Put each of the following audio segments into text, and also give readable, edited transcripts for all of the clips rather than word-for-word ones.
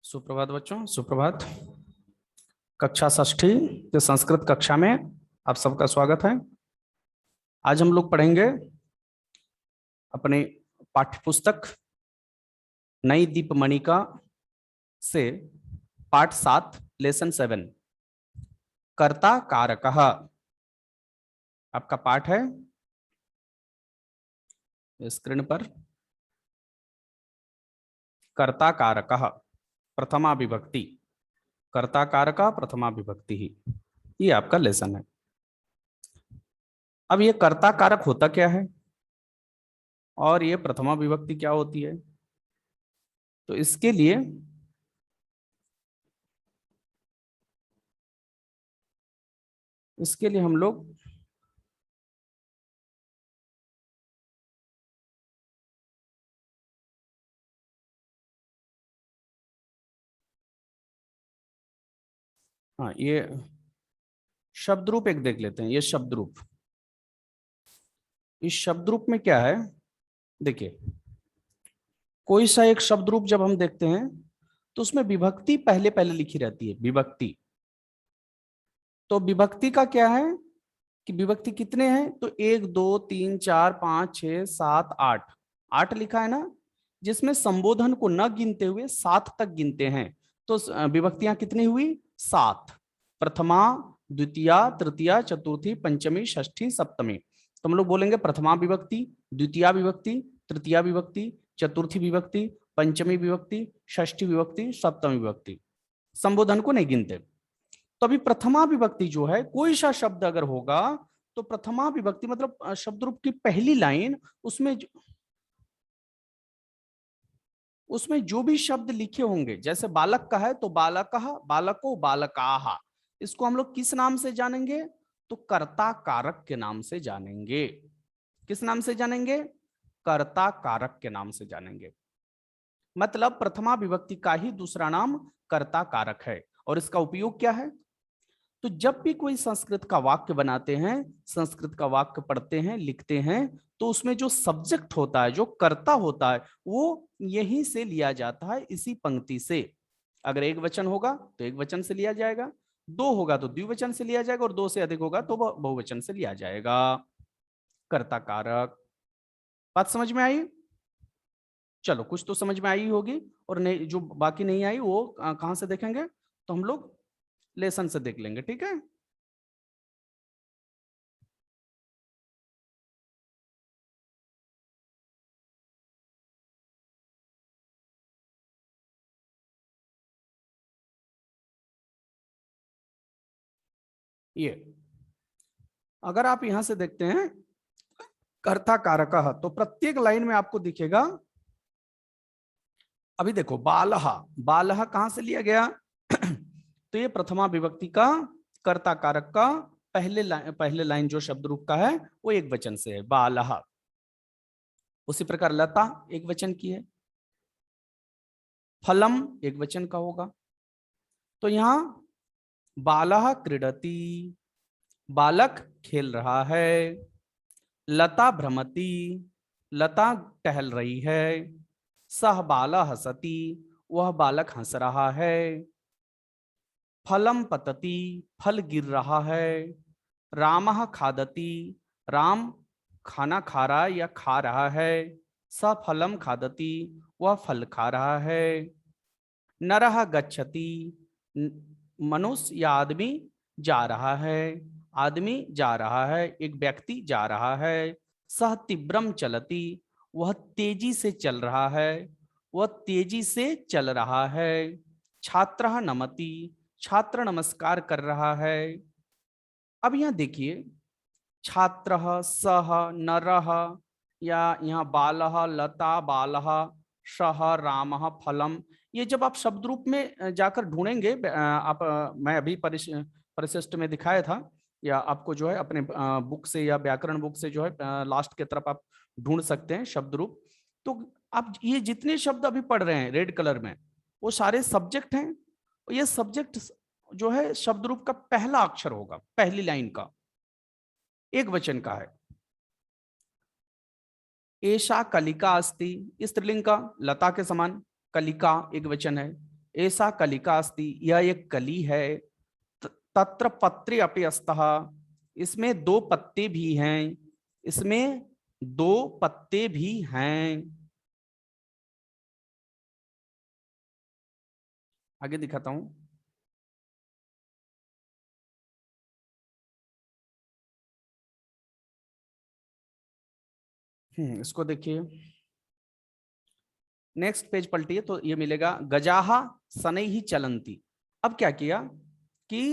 सुप्रभात बच्चों, सुप्रभात। कक्षा षष्ठी के संस्कृत कक्षा में आप सबका स्वागत है। आज हम लोग पढ़ेंगे अपने पाठ्य पुस्तक नई दीपमणिका से पाठ 7 लेसन 7 कर्ता कारकः। आपका पाठ है स्क्रीन पर। कर्ता कारकः प्रथमा विभक्ति, कर्ता कारका प्रथमा विभक्ति ही, ये आपका लेसन है। अब ये कर्ता कारक होता क्या है और ये प्रथमा विभक्ति क्या होती है, तो इसके लिए हम लोग हाँ, ये शब्द रूप एक देख लेते हैं। ये शब्द रूप, इस शब्द रूप में क्या है, देखिए कोई सा एक शब्द रूप जब हम देखते हैं तो उसमें विभक्ति पहले पहले लिखी रहती है। विभक्ति, तो विभक्ति का क्या है कि विभक्ति कितने हैं, तो 1 2 3 4 5 6 7 8 8 लिखा है ना, जिसमें संबोधन को न गिनते हुए 7 तक गिनते हैं। तो विभक्तियां कितनी हुई, 7। प्रथमा, द्वितीया, तृतीया, चतुर्थी, पंचमी, षष्ठी, सप्तमी। तो हम लोग बोलेंगे प्रथमा विभक्ति, द्वितीया विभक्ति, तृतीया विभक्ति, चतुर्थी विभक्ति, पंचमी विभक्ति, षष्ठी विभक्ति, सप्तमी विभक्ति। संबोधन को नहीं गिनते। तो अभी प्रथमा विभक्ति जो है, कोई सा शब्द अगर होगा तो प्रथमा विभक्ति मतलब शब्द रूप की पहली लाइन, उसमें जो भी शब्द लिखे होंगे, जैसे बालक का है तो बालकः, बालको, बालकाः, इसको हम लोग किस नाम से जानेंगे, तो कर्ता कारक के नाम से जानेंगे। किस नाम से जानेंगे, कर्ता कारक के नाम से जानेंगे। मतलब प्रथमा विभक्ति का ही दूसरा नाम कर्ता कारक है। और इसका उपयोग क्या है, तो जब भी कोई संस्कृत का वाक्य बनाते हैं, संस्कृत का वाक्य पढ़ते हैं, लिखते हैं, तो उसमें जो सब्जेक्ट होता है, जो कर्ता होता है, वो यहीं से लिया जाता है, इसी पंक्ति से। अगर एक वचन होगा तो एक वचन से लिया जाएगा, 2 होगा तो द्विवचन से लिया जाएगा, और 2 से अधिक होगा तो बहुवचन से लिया जाएगा। कर्ता कारक, बात समझ में आई? चलो, कुछ तो समझ में आई होगी, और नहीं, जो बाकी नहीं आई वो कहां से देखेंगे, तो हम लोग लेसन से देख लेंगे, ठीक है। ये अगर आप यहां से देखते हैं कर्ता कारकः, तो प्रत्येक लाइन में आपको दिखेगा। अभी देखो, बालहा, बालहा कहां से लिया गया तो ये प्रथमा विभक्ति का कर्ता कारक का पहले लाइन जो शब्द रूप का है वो एक वचन से है, बालहा। उसी प्रकार लता एक वचन की है, फलम एक वचन का होगा। तो यहां बालः क्रीडति, बालक खेल रहा है। लता भ्रमति, लता टहल रही है। सह बाला हसति, वह बालक हंस रहा है। फलम पतति, फल गिर रहा है। रामः खादति, राम खाना खा रहा है या खा रहा है। स फलम खादति, वह फल खा रहा है। नरः गच्छति, मनुष्य या आदमी जा रहा है, आदमी जा रहा है, एक व्यक्ति जा रहा है। सह तीव्रम चलति, वह तेजी से चल रहा है, वह तेजी से चल रहा है। छात्रः नमति, छात्र नमस्कार कर रहा है। अब यहां देखिए, छात्रः, सह, नरः, या यहाँ बालः, लता, बालः, सह, रामः, फलम, ये जब आप शब्द रूप में जाकर ढूंढेंगे, आप मैं अभी परिशिष्ट में दिखाया था, या आपको जो है अपने बुक से या व्याकरण बुक से जो है लास्ट की तरफ आप ढूंढ सकते हैं शब्द रूप। तो आप ये जितने शब्द अभी पढ़ रहे हैं रेड कलर में, वो सारे सब्जेक्ट हैं। ये सब्जेक्ट जो है शब्द रूप का पहला अक्षर होगा, पहली लाइन का, एक वचन का है। एषा कलिका अस्ति, स्त्रीलिंग का, लता के समान, कलिका एक वचन है। ऐसा कलिका अस्ति, यह एक कली है। तत्र पत्रे अपि अस्तः, इसमें दो पत्ते भी हैं, इसमें दो पत्ते भी हैं। आगे दिखाता हूं। इसको देखिए, नेक्स्ट पेज पलटिए तो ये मिलेगा गजाहा सनई ही चलंती। अब क्या किया कि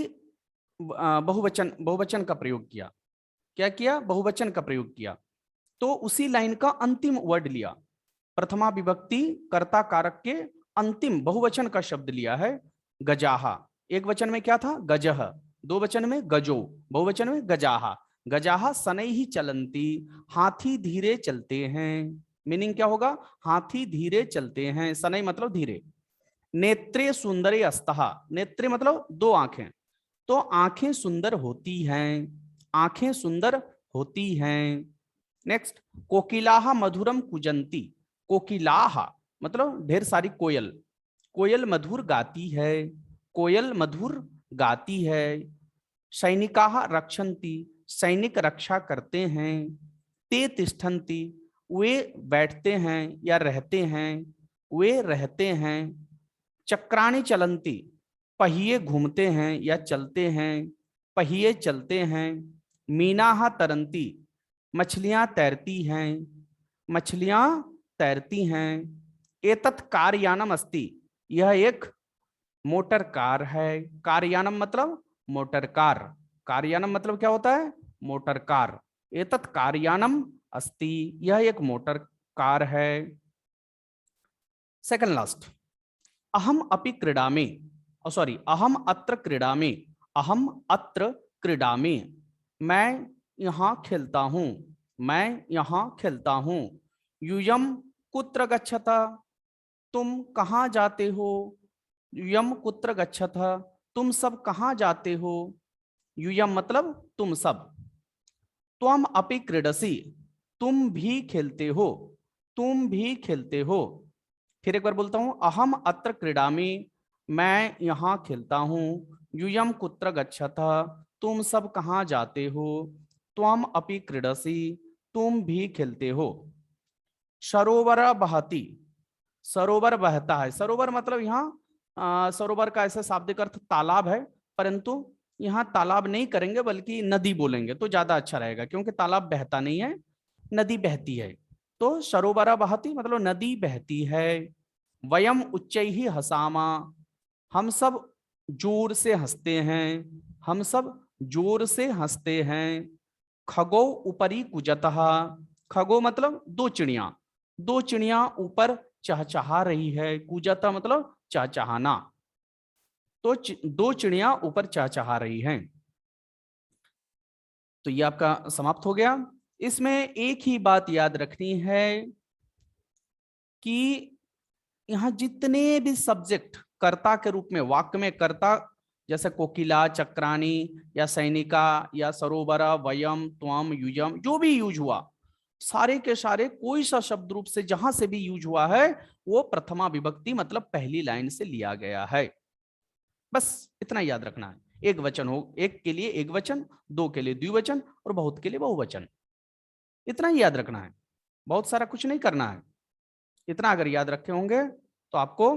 बहुवचन बहुवचन का प्रयोग किया। क्या किया? बहुवचन का प्रयोग किया। तो उसी लाइन का अंतिम वर्ड लिया, प्रथमा विभक्ति कर्ता कारक के अंतिम बहुवचन का शब्द लिया है गजाहा। एक वचन में क्या था? गजह, दो वचन में गजो, बहुवचन में गजाहा। गजाहा सनई ही चलंती, हाथी धीरे चलते हैं। मीनिंग क्या होगा? हाथी धीरे चलते हैं। सनई मतलब धीरे। नेत्रे सुंदरे अस्तहा, नेत्रे मतलब दो आंखें, तो आंखें सुंदर होती हैं, आंखें सुंदर होती हैं। नेक्स्ट, कोकिलाहा मधुरम कुजंती, कोकिलाहा मतलब ढेर सारी कोयल, कोयल मधुर गाती है, कोयल मधुर गाती है। सैनिकाहा रक्षन्ति, सैनिक रक्षा करते हैं। ते तिष्ठन्ति, वे बैठते हैं या रहते हैं, वे रहते हैं। चक्राणी चलंती, पहिए घूमते हैं या चलते हैं, पहिए चलते हैं। मीनाहा तरंती, मछलियां तैरती हैं, मछलियां तैरती हैं। एतत् कारयानम अस्ति, यह एक मोटर कार है। कारयानम मतलब मोटर कार, कारयानम मतलब क्या होता है? Motor car. एतत् कारयानम अस्ति, यह एक मोटर कार है। सेकंड लास्ट, अहम अपि क्रीडामि, सॉरी अहम अत्र क्रीडामि, अहम अत्र क्रीडामि, मैं यहाँ खेलता हूँ, मैं यहाँ खेलता हूँ। यूयम कुत्र गच्छता, तुम कहाँ जाते हो? यूयम कुत्र गच्छता, तुम सब कहाँ जाते हो? यूयम मतलब तुम सब। त्वम अपि क्रीडसि, तुम भी खेलते हो, तुम भी खेलते हो। फिर एक बार बोलता हूं, अहम अत्र क्रीडामि, मैं यहाँ खेलता हूँ। यूयम कुत्र गच्छता, तुम सब कहाँ जाते हो? त्वम अपि क्रीडसि, तुम भी खेलते हो। सरोवर बहती, सरोवर बहता है। सरोवर मतलब यहाँ सरोवर का ऐसा शाब्दिक अर्थ तालाब है, परंतु यहाँ तालाब नहीं करेंगे बल्कि नदी बोलेंगे तो ज्यादा अच्छा रहेगा, क्योंकि तालाब बहता नहीं है, नदी बहती है। तो सरोवर बहती मतलब नदी बहती है। वयम उच्चैहि हसामा, हम सब जोर से हंसते हैं, हम सब जोर से हंसते हैं। खगो ऊपरी कुजतः, खगो मतलब दो चिड़िया, दो चिड़िया ऊपर चहचहा रही है। कुजता मतलब चहचहाना, तो दो चिड़िया ऊपर चहचहा रही हैं। तो ये आपका समाप्त हो गया। इसमें एक ही बात याद रखनी है कि यहाँ जितने भी सब्जेक्ट कर्ता के रूप में वाक्य में कर्ता, जैसे कोकिला, चक्राणी या सैनिका या सरोवरा, वयम, त्वम, युजम, जो भी यूज हुआ, सारे के सारे कोई सा शब्द रूप से जहां से भी यूज हुआ है वो प्रथमा विभक्ति मतलब पहली लाइन से लिया गया है। बस इतना याद रखना है। एक वचन हो, एक के लिए एक वचन, दो के लिए द्विवचन और बहुत के लिए बहुवचन, इतना ही याद रखना है। बहुत सारा कुछ नहीं करना है। इतना अगर याद रखे होंगे तो आपको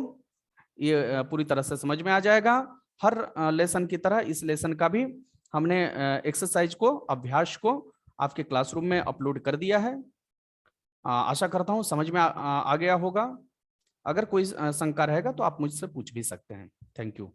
ये पूरी तरह से समझ में आ जाएगा। हर लेसन की तरह इस लेसन का भी हमने एक्सरसाइज को, अभ्यास को आपके क्लासरूम में अपलोड कर दिया है। आशा करता हूँ समझ में आ गया होगा। अगर कोई शंका रहेगा तो आप मुझसे पूछ भी सकते हैं। Thank you.